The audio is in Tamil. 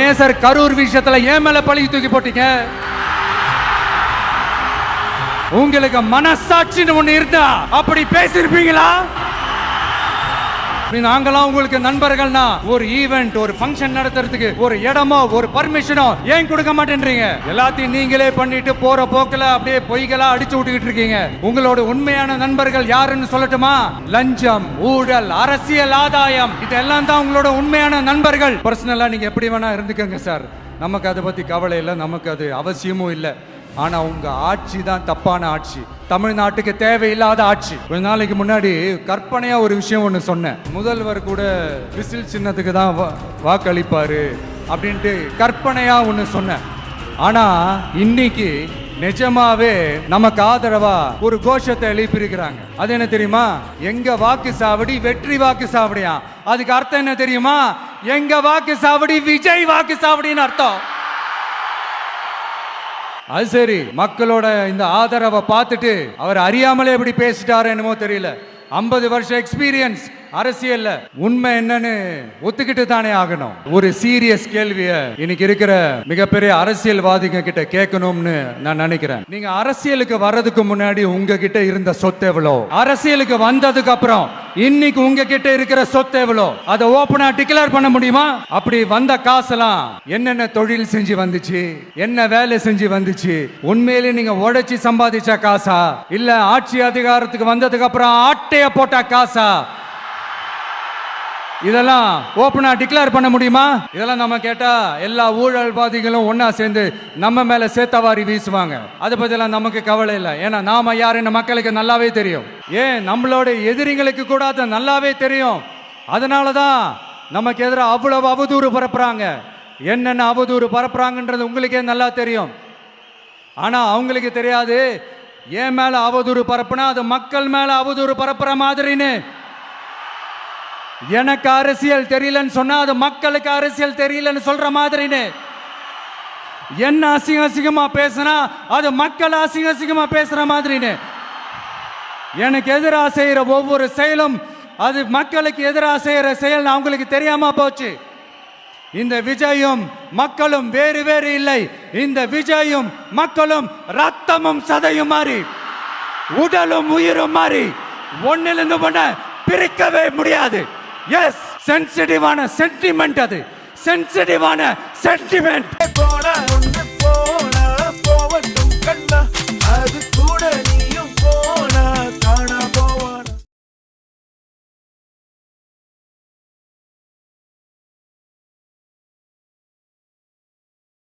ஏன் சார் கரூர் விஷயத்துல ஏன் மேல பழி தூக்கி போட்டீங்க? உங்களுக்கு மனசாட்சின்னு ஒண்ணு இருந்தா அப்படி பேசிருப்பீங்களா? நாங்களாம் உங்களுக்கு நண்பர்கள்னா ஒரு ஈவென்ட், ஒரு ஃபங்க்ஷன் நடத்துறதுக்கு ஒரு இடமோ ஒரு பர்மிஷனோ ஏன் கொடுக்க மாட்டேன்றீங்க? எல்லாத்தையும் நீங்களே பண்ணிட்டு போற போக்குல அப்படியே பொய்களா அடிச்சு விட்டுக்கிட்டு இருக்கீங்க. உங்களோட உண்மையான நண்பர்கள் யாருன்னு சொல்லட்டுமா? லஞ்சம், ஊழல், அரசியல் ஆதாயம், இதெல்லாம் தான் உங்களோட உண்மையான நண்பர்கள். பர்சனலா நீங்க எப்படி வேணா இருந்துக்கங்க சார், நமக்கு அதை பத்தி கவலை இல்லை, நமக்கு அது அவசியமும் இல்லை. ஆனா உங்க ஆட்சி தான் தப்பான ஆட்சி, தமிழ்நாட்டுக்கு தேவையில்லாத ஆட்சி. கொஞ்ச நாளைக்கு முன்னாடி கற்பனையா ஒரு விஷயம் ஒன்று சொன்னேன். முதல்வர் கூட விசில் சின்னத்துக்கு தான் வாக்களிப்பாரு அப்படின்ட்டு கற்பனையா ஒன்று சொன்னேன். ஆனா இன்னைக்கு நிஜமாவே நமக்கு ஆதரவா ஒரு கோஷத்தை எழுப்பியிருக்கிறாங்க. அது என்ன தெரியுமா? எங்க வாக்கு சாவடி வெற்றி வாக்கு சாவடியா. அதுக்கு அர்த்தம் என்ன தெரியுமா? எங்க வாக்கு சாவடி விஜய் வாக்கு சாவடின்னு அர்த்தம். அது சரி, மக்களோட இந்த ஆதரவை பார்த்துட்டு அவர் அறியாமலே எப்படி பேசிட்டாரு என்னமோ தெரியல. 50 வருஷம் எக்ஸ்பீரியன்ஸ் அரசியல்ல, உண்மை என்னன்னு ஒத்துக்கிட்டு தானே ஆகணும். ஒரு சீரியஸ் கேள்விய இன்னைக்கு இருக்கிற மிகப்பெரிய அரசியல்வாதிங்க கிட்ட கேட்கணும்னு நான் நினைக்கிறேன். நீங்க அரசியலுக்கு வர்றதுக்கு முன்னாடி உங்ககிட்ட இருந்த சொத்து எவ்வளோ? அரசியலுக்கு வந்ததுக்கு அப்புறம் இன்னைக்கு உங்ககிட்ட இருக்கிற சொத்து எவ்வளோ? அதை ஓபனா டிக்ளேர் பண்ண முடியுமா? அப்படி வந்த காசெல்லாம் என்னென்ன தொழில் செஞ்சு வந்துச்சு, என்ன வேலை செஞ்சு வந்துச்சு? உண்மையிலே நீங்க உடைச்சு சம்பாதிச்ச காசா, இல்ல ஆட்சி அதிகாரத்துக்கு வந்ததுக்கு அப்புறம் ஆட்டைய போட்ட காசா? இதெல்லாம் ஓபனா டிக்ளேர் பண்ண முடியுமா? இதெல்லாம் நம்ம கேட்டா எல்லா ஊழல்வாதிகளும் ஒன்னா சேர்ந்து நம்ம மேல சேத்தவாரி வீசுவாங்க. அதை பத்திலாம் நமக்கு கவலை இல்லை. ஏன்னா நாம யாருன்னு மக்களுக்கு நல்லாவே தெரியும். ஏன் நம்மளோட எதிரிகளுக்கு கூட அது நல்லாவே தெரியும். அதனாலதான் நமக்கு எதிராக அவ்வளவு அவதூறு பரப்புறாங்க. என்னென்ன அவதூறு பரப்புறாங்கன்றது உங்களுக்கே நல்லா தெரியும். ஆனா அவங்களுக்கு தெரியாது, ஏன் மேல அவதூறு பரப்புனா அது மக்கள் மேல அவதூறு பரப்புற மாதிரின்னு. எனக்கு அரசியல் தெரியலன்னு சொன்னா அது மக்களுக்கு அரசியல் தெரியலன்னு சொல்ற மாதிரின்னு. என்ன அசிங்கமா பேசுனா அது மக்கள் அசிங்கமா பேசுற மாதிரின்னு. எனக்கு எதிராக செய்யற ஒவ்வொரு செயலும் அது மக்களுக்கு எதிராக செய்யற செயல் அவங்களுக்கு தெரியாம போச்சு. இந்த விஜயும் மக்களும் வேறு வேறு இல்லை. இந்த விஜயும் மக்களும் ரத்தமும் சதையும் மாறி, உடலும் உயிரும் மாறி, ஒன்னிலிருந்து ஒண்ண பிரிக்கவே முடியாது. எஸ், சென்சிட்டிவான சென்டிமெண்ட், அது சென்சிட்டிவான சென்டிமெண்ட்.